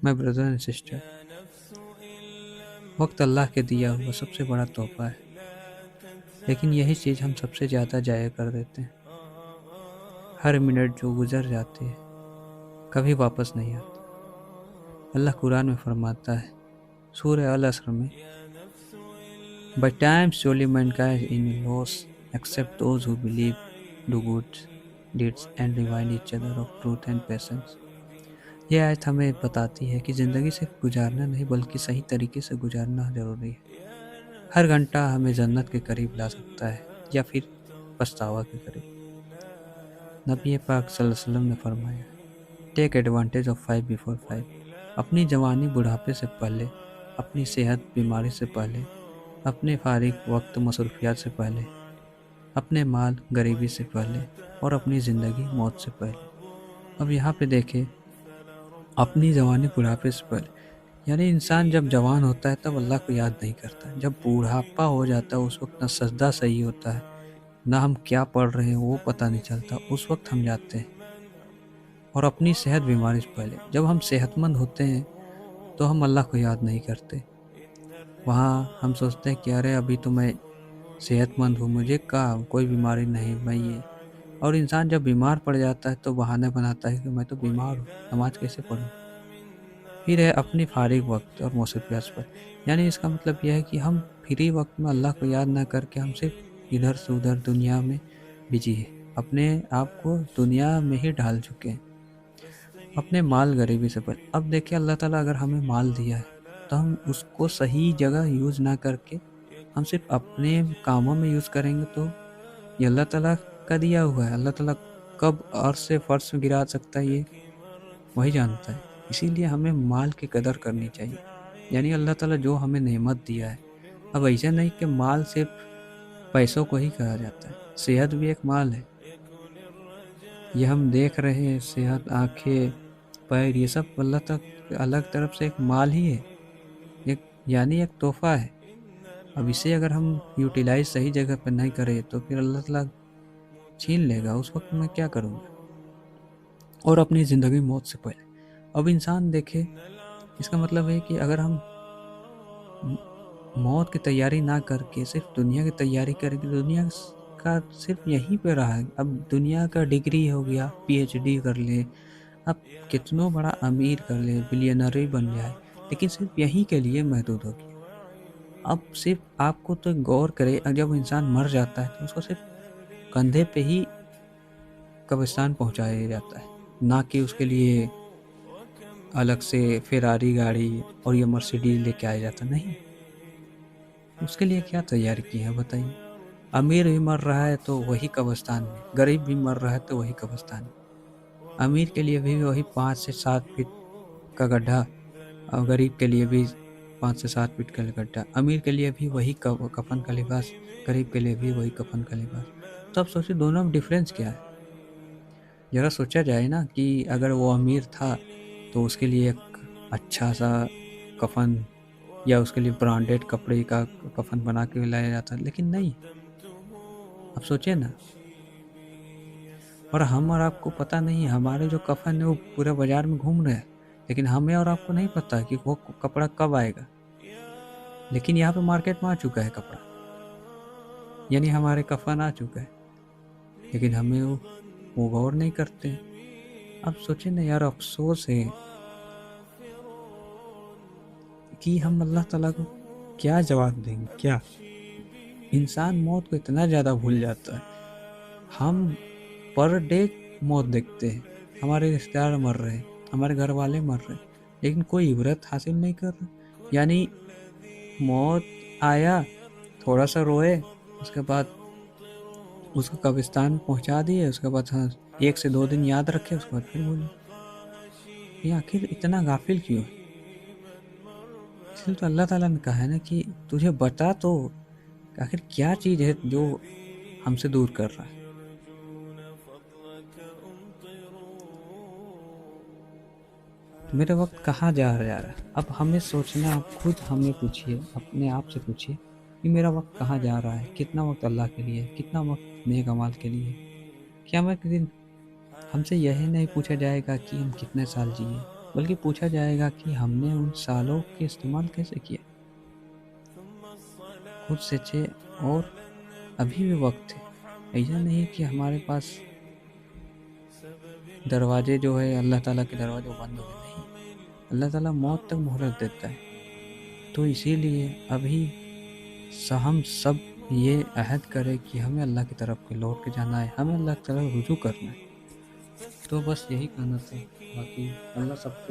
My brother and sister, वक्त अल्लाह के दिया हुआ सबसे बड़ा तोहफा है, लेकिन यही चीज़ हम सबसे ज़्यादा ज़ाया कर देते हैं। हर मिनट जो गुजर जाती है कभी वापस नहीं आता। अल्लाह कुरान में फरमाता है सूरह अल असर में, by time surely mankind in loss except those who believe, do good deeds and remind each other of truth and patience। ये आयत हमें बताती है कि ज़िंदगी सिर्फ गुजारना नहीं बल्कि सही तरीके से गुजारना ज़रूरी है। हर घंटा हमें जन्नत के करीब ला सकता है या फिर पछतावा के करीब। नबी पाक सल्लल्लाहु अलैहि वसल्लम ने फरमाया, टेक एडवांटेज ऑफ 5 बिफोर 5। अपनी जवानी बुढ़ापे से पहले, अपनी सेहत बीमारी से पहले, अपने फारिग वक्त मसरूफियात से पहले, अपने माल गरीबी से पहले और अपनी ज़िंदगी मौत से पहले। अब यहाँ पे देखें, अपनी जवानी बुढ़ापे से पहले यानी इंसान जब जवान होता है तब अल्लाह को याद नहीं करता। जब बूढ़ापा हो जाता है उस वक्त ना सजदा सही होता है, ना हम क्या पढ़ रहे हैं वो पता नहीं चलता, उस वक्त हम जाते हैं। और अपनी सेहत बीमारी से पहले, जब हम सेहतमंद होते हैं तो हम अल्लाह को याद नहीं करते। वहाँ हम सोचते हैं कि अरे अभी तो मैं सेहतमंद हूँ, मुझे कोई बीमारी नहीं, मैं ये। और इंसान जब बीमार पड़ जाता है तो बहाने बनाता है कि मैं तो बीमार हूँ, नमाज कैसे पढ़ूँ। फिर है अपनी फारिग वक्त और मसरूफियात पर, यानी इसका मतलब यह है कि हम फ्री वक्त में अल्लाह को याद ना करके हम सिर्फ इधर से उधर दुनिया में बिजी है, अपने आप को दुनिया में ही ढाल चुके हैं। अपने माल गरीबी से पहले। अब देखिए, अल्लाह ताला अगर हमें माल दिया है तो हम उसको सही जगह यूज़ ना करके हम सिर्फ अपने कामों में यूज़ करेंगे तो ये अल्लाह ताला का दिया हुआ है। अल्लाह ताला कब अर्श से फर्श में गिरा सकता है ये वही जानता है। इसीलिए हमें माल की कदर करनी चाहिए, यानी अल्लाह ताला जो हमें नेमत दिया है। अब ऐसा नहीं कि माल सिर्फ पैसों को ही कहा जाता है, सेहत भी एक माल है। ये हम देख रहे हैं, सेहत, आँखें, पैर, ये सब अल्लाह तक अलग तरफ से एक माल ही है, एक यानी एक तोहफा है। अब इसे अगर हम यूटिलाइज सही जगह पर नहीं करें तो फिर अल्लाह ताला छीन लेगा, उस वक्त मैं क्या करूँगा। और अपनी ज़िंदगी मौत से पहले। अब इंसान देखे, इसका मतलब है कि अगर हम मौत की तैयारी ना करके सिर्फ दुनिया की तैयारी करेंगे, दुनिया का सिर्फ यहीं पे रहा है। अब दुनिया का डिग्री हो गया, पीएचडी कर ले, अब कितनों बड़ा अमीर कर ले, बिलियनर ही बन जाए, लेकिन सिर्फ यहीं के लिए महदूद हो गया। अब सिर्फ आपको तो गौर करे, जब इंसान मर जाता है तो उसको सिर्फ कंधे पे ही कब्रिस्तान पहुंचाया जाता है, ना कि उसके लिए अलग से फेरारी गाड़ी और ये मर्सिडीज लेके आया जाता नहीं। उसके लिए क्या तैयारी की है बताइए। अमीर भी मर रहा है तो वही कब्रिस्तान में, गरीब भी मर रहा है तो वही कब्रिस्तान में। अमीर के लिए भी वही 5 से 7 फीट का गड्ढा और गरीब के लिए भी 5 से 7 फीट का गड्ढा। अमीर के लिए भी वही कफन का लिबास, गरीब के लिए भी वही कफन का लिबास। तो अब सोचिए दोनों में डिफरेंस क्या है। ज़रा सोचा जाए ना कि अगर वो अमीर था तो उसके लिए एक अच्छा सा कफन या उसके लिए ब्रांडेड कपड़े का कफन बना के लाया जाता, लेकिन नहीं। अब सोचिए ना, और हम और आपको पता नहीं, हमारे जो कफन है वो पूरे बाजार में घूम रहे हैं, लेकिन हमें और आपको नहीं पता कि वो कपड़ा कब आएगा। लेकिन यहाँ पे मार्केट में आ चुका है कपड़ा, यानी हमारे कफन आ चुका है, लेकिन हमें वो गौर नहीं करते हैं। अब सोचिए ना यार, अफसोस है कि हम अल्लाह ताला को क्या जवाब देंगे। क्या इंसान मौत को इतना ज़्यादा भूल जाता है। हम पर डे मौत देखते हैं, हमारे रिश्तेदार मर रहे हैं, हमारे घर वाले मर रहे हैं, लेकिन कोई इबरत हासिल नहीं कर रहा। यानी मौत आया, थोड़ा सा रोए, उसके बाद उसको कब्रिस्तान पहुंचा दिए, उसके बाद हाँ 1 से 2 दिन याद रखे, उसके बाद फिर बोले। ये आखिर इतना गाफिल क्यों है। इसलिए तो अल्लाह ताला ने कहा है ना कि तुझे बता तो आखिर क्या चीज़ है जो हमसे दूर कर रहा है। तो मेरा वक्त कहाँ जा रहा है। अब हमें सोचना, आप खुद हमें पूछिए, अपने आप से पूछिए कि मेरा वक्त कहाँ जा रहा है, कितना वक्त अल्लाह के लिए, कितना वक्त नेक अमाल के लिए। क्या मैं एक दिन हमसे यही नहीं पूछा जाएगा कि हम कितने साल जिए, بلکہ پوچھا جائے گا کہ ہم نے ان سالوں کے استعمال کیسے کیا. خود سوچے اور ابھی بھی وقت ہے. ایسا نہیں کہ ہمارے پاس دروازے جو ہے اللہ تعالیٰ کے دروازے وہ بند ہو گئے. نہیں، اللہ تعالیٰ موت تک مہلت دیتا ہے. تو اسی لیے ابھی ہم سب یہ عہد کرے کہ ہمیں اللہ کی طرف کے لوٹ کے جانا ہے، ہمیں اللہ کی طرف رجوع کرنا ہے. تو بس یہی کہنا تھا. باقی اللہ سب کو